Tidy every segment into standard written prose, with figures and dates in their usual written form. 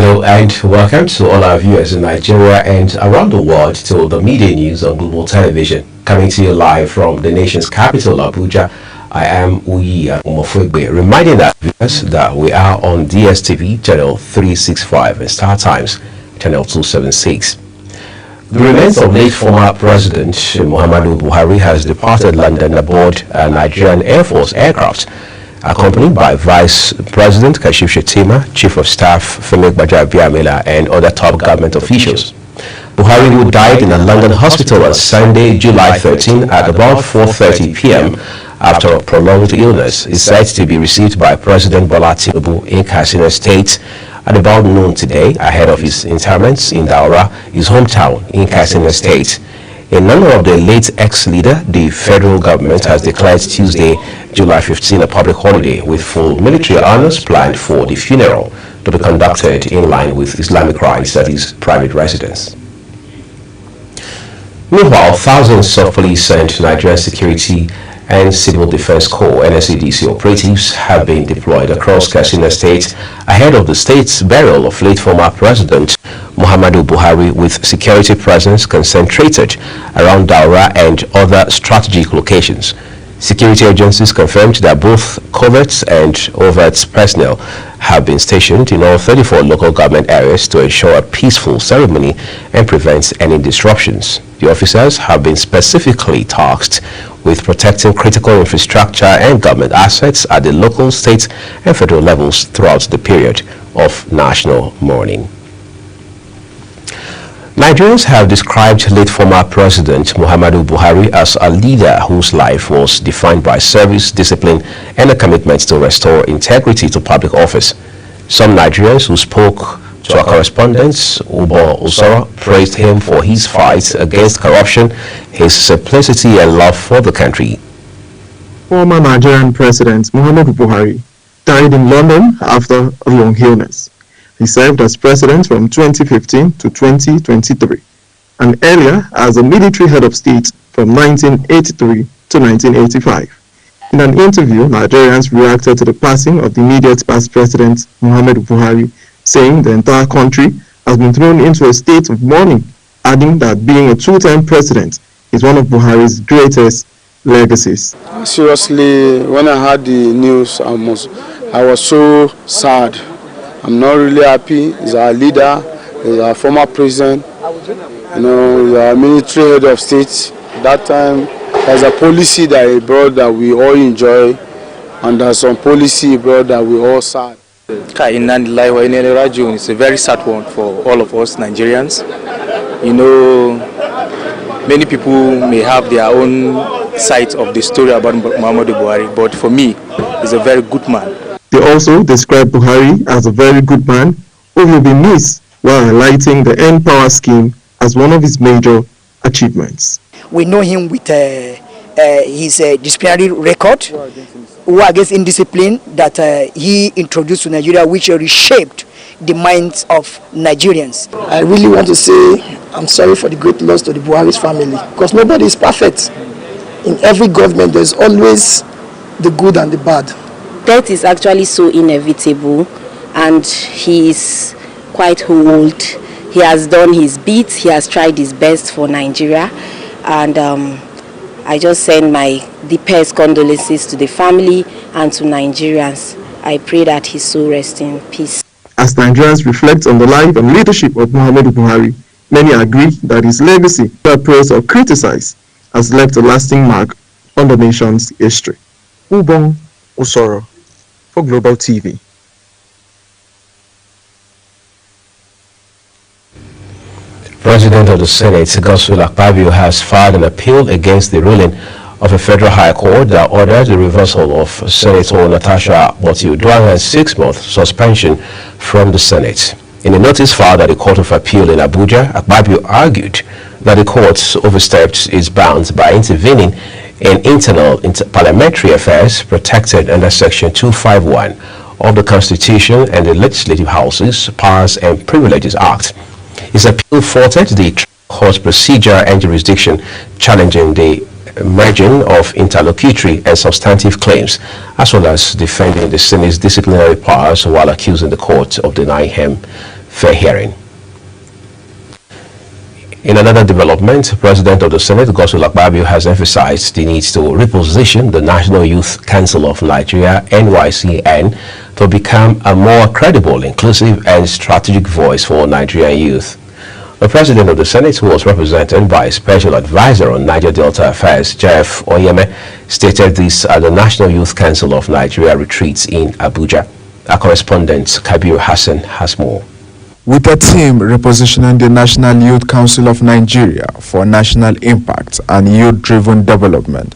Hello and welcome to all our viewers in Nigeria and around the world to the media news on Global Television. Coming to you live from the nation's capital, Abuja, I am Uyiya Umofwegbe, reminding our viewers that we are on DSTV channel 365 and Star Times channel 276. The remains of late former President Muhammadu Buhari has departed London aboard a Nigerian Air Force aircraft, accompanied by Vice President Kashif Shettima, Chief of Staff Femi Gbajabiamila, and other top government officials. Buhari, who died in a London hospital on Sunday, July 13 at about 4:30 p.m. after a prolonged illness, is said to be received by President Bola Tinubu in Katsina State at about noon today, ahead of his interment in Daura, his hometown in Katsina State. In honor of the late ex-leader, the federal government has declared Tuesday, July 15, a public holiday with full military honors planned for the funeral to be conducted in line with Islamic rites at his private residence. Meanwhile, thousands of police and Nigerian Security and Civil Defense Corps NSCDC operatives have been deployed across Katsina State ahead of the state's burial of late former President Muhammadu Buhari, with security presence concentrated around Daura and other strategic locations. Security agencies confirmed that both covert and overt personnel have been stationed in all 34 local government areas to ensure a peaceful ceremony and prevent any disruptions. The officers have been specifically tasked with protecting critical infrastructure and government assets at the local, state, and federal levels throughout the period of national mourning. Nigerians have described late former President Muhammadu Buhari as a leader whose life was defined by service, discipline, and a commitment to restore integrity to public office. Some Nigerians who spoke to our correspondent, Ubo Usoro, praised him for his fight against corruption, his simplicity, and love for the country. Former Nigerian President Muhammadu Buhari died in London after a long illness. He served as president from 2015 to 2023, and earlier as a military head of state from 1983 to 1985. In an interview, Nigerians reacted to the passing of the immediate past president Muhammadu Buhari, saying the entire country has been thrown into a state of mourning, adding that being a two-time president is one of Buhari's greatest legacies. Seriously, when I heard the news, I was so sad. I'm not really happy. He's our leader, he's our former president, he's our military head of state. That time, there's a policy that he brought that we all enjoy, and there's some policy he brought that we all sad. It's a very sad one for all of us Nigerians. Many people may have their own side of the story about Muhammadu Buhari, but for me, he's a very good man. They also described Buhari as a very good man who will be missed, while highlighting the End Power scheme as one of his major achievements. We know him with his disciplinary record, who against indiscipline that he introduced to Nigeria, which reshaped the minds of Nigerians. I really want to say I'm sorry for the great loss to the Buhari's family, because nobody is perfect. In every government, there's always the good and the bad. Death is actually so inevitable, and he is quite old. He has done his bit, he has tried his best for Nigeria, and I just send my deepest condolences to the family and to Nigerians. I pray that his soul rest in peace. As Nigerians reflect on the life and leadership of Muhammadu Buhari, many agree that his legacy, whether praised or criticized, has left a lasting mark on the nation's history. Ubong Usoro for Global TV. President of the Senate, Godswill Akpabio, has filed an appeal against the ruling of a federal high court that ordered the reversal of Senator Natasha Boti-Uduaghan's 6-month suspension from the Senate. In a notice filed at the Court of Appeal in Abuja, Akpabio argued that the court overstepped its bounds by intervening in internal parliamentary affairs protected under Section 251 of the Constitution and the Legislative House's Powers and Privileges Act. His appeal faulted the court's procedure and jurisdiction, challenging the merging of interlocutory and substantive claims, as well as defending the Senate's disciplinary powers while accusing the court of denying him fair hearing. In another development, President of the Senate, Godswill Akpabio, has emphasized the need to reposition the National Youth Council of Nigeria, NYCN, to become a more credible, inclusive, and strategic voice for Nigerian youth. The President of the Senate, who was represented by Special Advisor on Niger Delta Affairs, Jeff Oyeme, stated this at the National Youth Council of Nigeria retreat in Abuja. Our correspondent, Kabir Hassan, has more. With a team repositioning the National Youth Council of Nigeria for national impact and youth-driven development,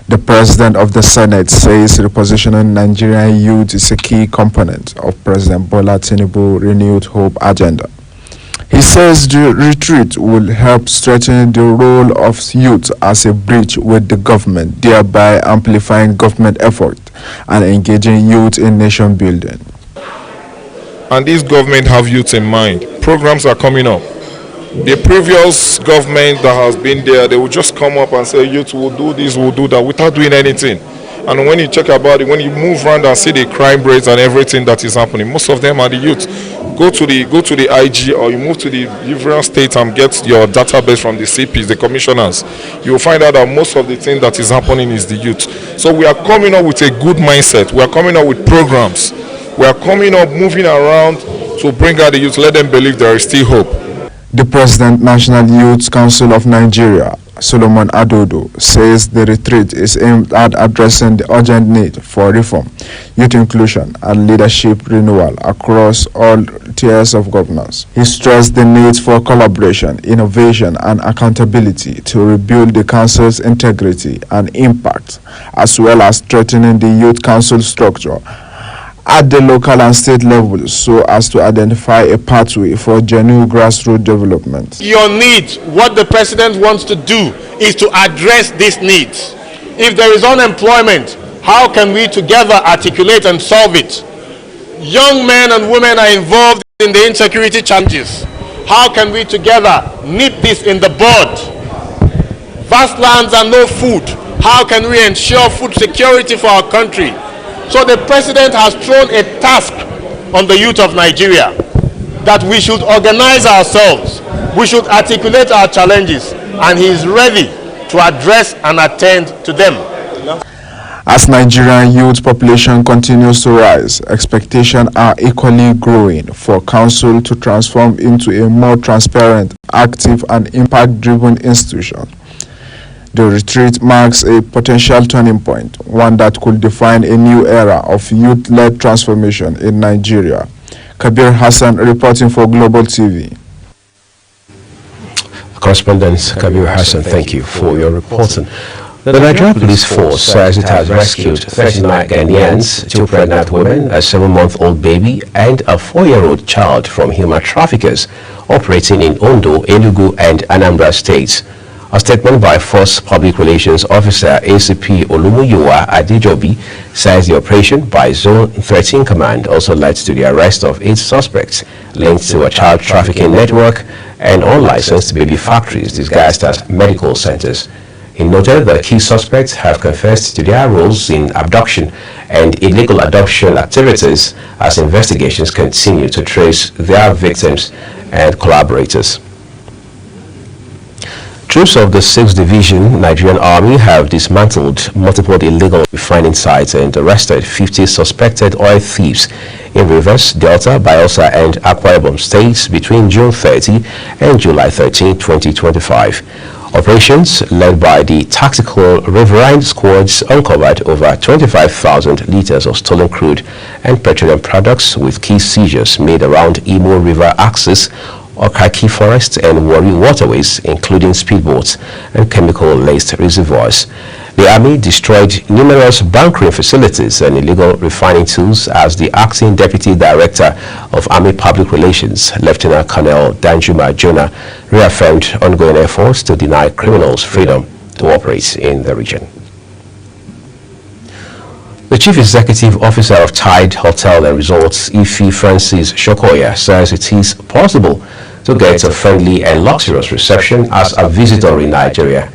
the President of the Senate says repositioning Nigerian youth is a key component of President Bola Tinubu's renewed hope agenda. He says the retreat will help strengthen the role of youth as a bridge with the government, thereby amplifying government effort and engaging youth in nation building. And this government have youth in mind. Programs are coming up. The previous government that has been there, they will just come up and say youth will do this, will do that, without doing anything. And when you check about it, when you move around and see the crime rates and everything that is happening, most of them are the youth. Go to the IG, or you move to the different states and get your database from the CPs, the commissioners. You will find out that most of the thing that is happening is the youth. So we are coming up with a good mindset. We are coming up with programs. We are coming up, moving around to bring out the youth, let them believe there is still hope. The President, National Youth Council of Nigeria, Solomon Adodo, says the retreat is aimed at addressing the urgent need for reform, youth inclusion, and leadership renewal across all tiers of governance. He stressed the need for collaboration, innovation, and accountability to rebuild the council's integrity and impact, as well as strengthening the youth council structure at the local and state levels so as to identify a pathway for genuine grassroots development. Your needs, what the president wants to do is to address these needs. If there is unemployment, how can we together articulate and solve it? Young men and women are involved in the insecurity challenges. How can we together nip this in the bud? Vast lands and no food. How can we ensure food security for our country? So the president has thrown a task on the youth of Nigeria that we should organize ourselves, we should articulate our challenges, and he is ready to address and attend to them. As Nigerian youth population continues to rise, expectations are equally growing for council to transform into a more transparent, active, and impact-driven institution. The retreat marks a potential turning point, one that could define a new era of youth-led transformation in Nigeria. Kabir Hassan reporting for Global TV. Correspondent Kabir Hassan, thank you for your reporting. The Nigerian Police Force says it has rescued 39 Ghanaians, 2 pregnant women, a 7-month-old baby, and a 4-year-old child from human traffickers operating in Ondo, Enugu, and Anambra states. A statement by Force Public Relations Officer ACP Olumuyiwa Adejobi says the operation by Zone 13 Command also led to the arrest of 8 suspects linked to a child trafficking network and unlicensed baby factories disguised as medical centers. He noted that key suspects have confessed to their roles in abduction and illegal adoption activities as investigations continue to trace their victims and collaborators. Troops of the 6th Division Nigerian Army have dismantled multiple illegal refining sites and arrested 50 suspected oil thieves in Rivers, Delta, Bayelsa, and Akwa Ibom states between June 30 and July 13, 2025. Operations led by the Tactical Riverine Squads uncovered over 25,000 liters of stolen crude and petroleum products, with key seizures made around Imo River axis, Okaki Forest, and Warri waterways, including speedboats and chemical-laced reservoirs. The Army destroyed numerous bunkering facilities and illegal refining tools as the Acting Deputy Director of Army Public Relations, Lieutenant Colonel Danjuma Jonah, reaffirmed ongoing efforts to deny criminals freedom to operate in the region. The Chief Executive Officer of Tide Hotel and Resorts, Ife Francis Shokoya, says it is possible to get a friendly and luxurious reception as a visitor in Nigeria.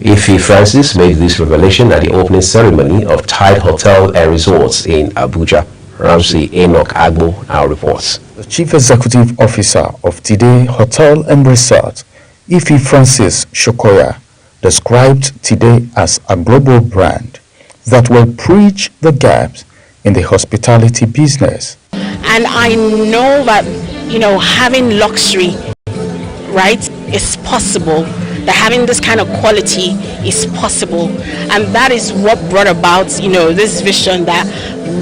Ife Francis made this revelation at the opening ceremony of Tide Hotel and Resorts in Abuja. Ramsey Enoch Agbo now reports. The Chief Executive Officer of Tide Hotel and Resort, Ife Francis Shokoya, described Tide as a global brand that will bridge the gaps in the hospitality business. And I know that, having luxury, right, is possible. That having this kind of quality is possible. And that is what brought about, this vision that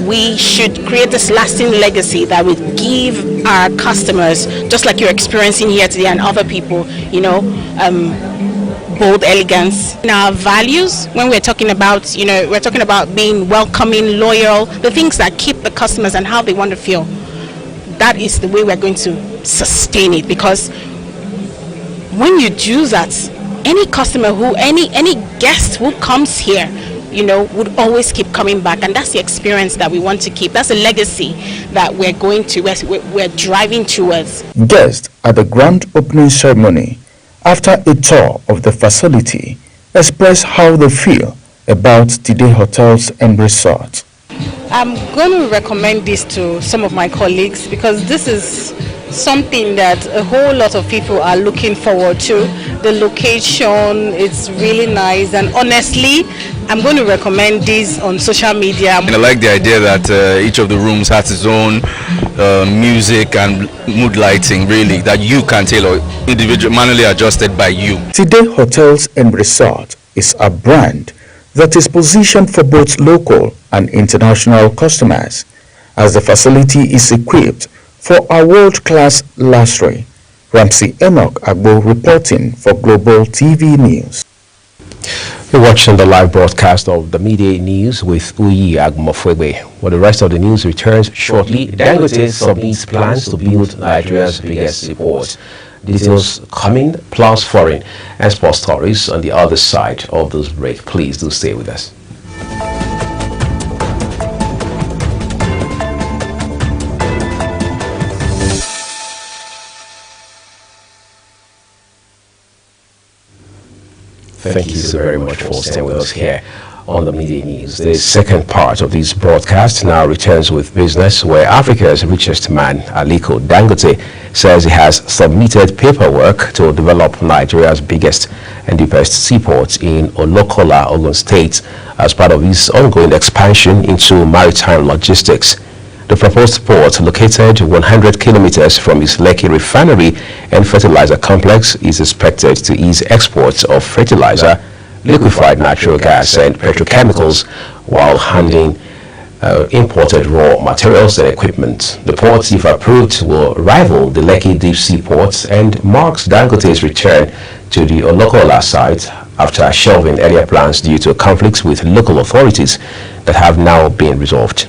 we should create this lasting legacy that would give our customers, just like you're experiencing here today and other people, bold elegance. In our values, when we're talking about, we're talking about being welcoming, loyal, the things that keep the customers and how they want to feel. That is the way we're going to sustain it, because when you do that, any customer any guest who comes here, would always keep coming back, and that's the experience that we want to keep. That's a legacy that we're driving towards. Guests at the grand opening ceremony, after a tour of the facility, express how they feel about Tide Hotels and Resorts. I'm going to recommend this to some of my colleagues because this is something that a whole lot of people are looking forward to. The location, it's really nice, and honestly, I'm going to recommend this on social media. And I like the idea that each of the rooms has its own music and mood lighting, really, that you can tailor, individually, manually adjusted by you. Tide Hotels and Resort is a brand that is positioned for both local and international customers, as the facility is equipped for a world-class luxury. Ramsey Enoch Agbo reporting for Global TV News. You're watching the live broadcast of the Midday News with Uyi Agmofwebe. Well, the rest of the news returns shortly. Dangote submits plans to build Nigeria's biggest seaport. Details coming, plus foreign and sports stories on the other side of this break. Please do stay with us. Thank you so very much for staying with us here on the Midday News. The second part of this broadcast now returns with business, where Africa's richest man, Aliko Dangote, says he has submitted paperwork to develop Nigeria's biggest and deepest seaport in Olokola, Ogun State, as part of his ongoing expansion into maritime logistics. The proposed port, located 100 kilometers from his Lekki refinery and fertilizer complex, is expected to ease exports of fertilizer, liquefied natural gas and petrochemicals while handling imported raw materials and equipment. The port, if approved, will rival the Lekki deep sea port and marks Dangote's return to the Olokola site after shelving earlier plans due to conflicts with local authorities that have now been resolved.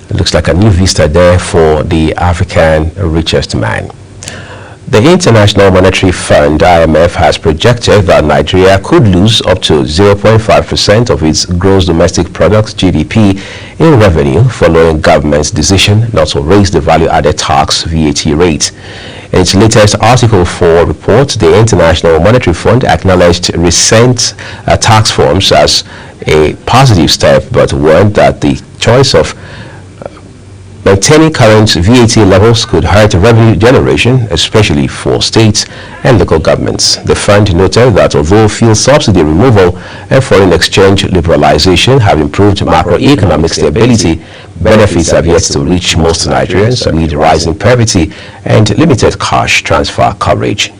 It looks like a new vista there for the African richest man. The International Monetary Fund, IMF, has projected that Nigeria could lose up to 0.5% of its gross domestic product, GDP, in revenue following government's decision not to raise the value-added tax, VAT, rate. In its latest Article 4 report, the International Monetary Fund acknowledged recent tax reforms as a positive step, but warned that the choice of maintaining current VAT levels could hurt revenue generation, especially for states and local governments. The fund noted that although fuel subsidy removal and foreign exchange liberalization have improved macroeconomic stability, benefits have yet to reach most Nigerians amid rising poverty and limited cash transfer coverage.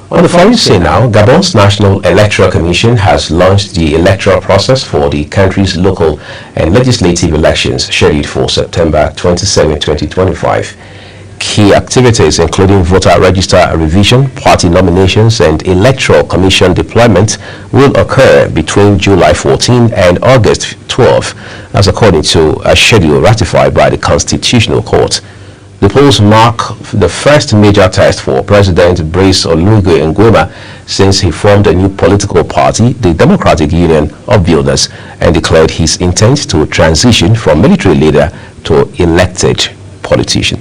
On the foreign scene now, Gabon's National Electoral Commission has launched the electoral process for the country's local and legislative elections scheduled for September 27, 2025. Key activities including voter register revision, party nominations, and electoral commission deployment will occur between July 14 and August 12, as according to a schedule ratified by the Constitutional Court. The polls mark the first major test for President Brice Oligui Nguema since he formed a new political party, the Democratic Union of Builders, and declared his intent to transition from military leader to elected politician.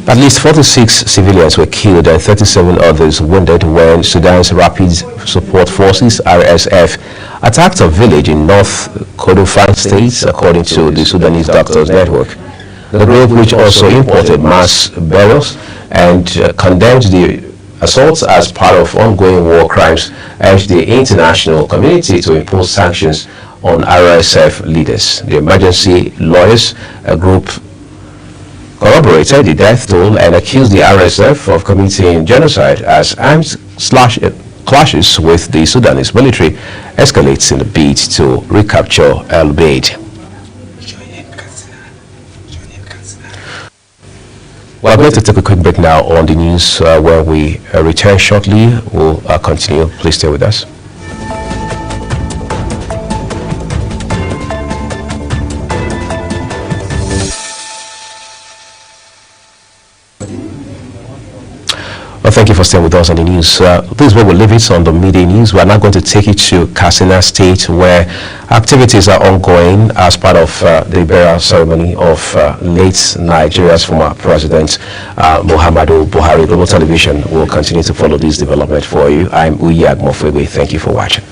At least 46 civilians were killed and 37 others wounded when Sudan's Rapid Support Forces (RSF) attacked a village in North Kordofan State, according to the Sudanese Doctors Network. The group, which also imported mass burials and condemned the assaults as part of ongoing war crimes, urged the international community to impose sanctions on RSF leaders. The emergency lawyers group corroborated the death toll and accused the RSF of committing genocide as armed clashes with the Sudanese military escalates in the bid to recapture El Obeid. We're going to take a quick break now on the news. When we return shortly, we'll continue. Please stay with us. Well, thank you for staying with us on the news. This is where we'll leave it on the midday news. We're now going to take you to Katsina State, where activities are ongoing as part of the burial ceremony of late Nigeria's former president, Muhammadu Buhari. Global Television will continue to follow this development for you. I'm Uyi Agmofwebe. Thank you for watching.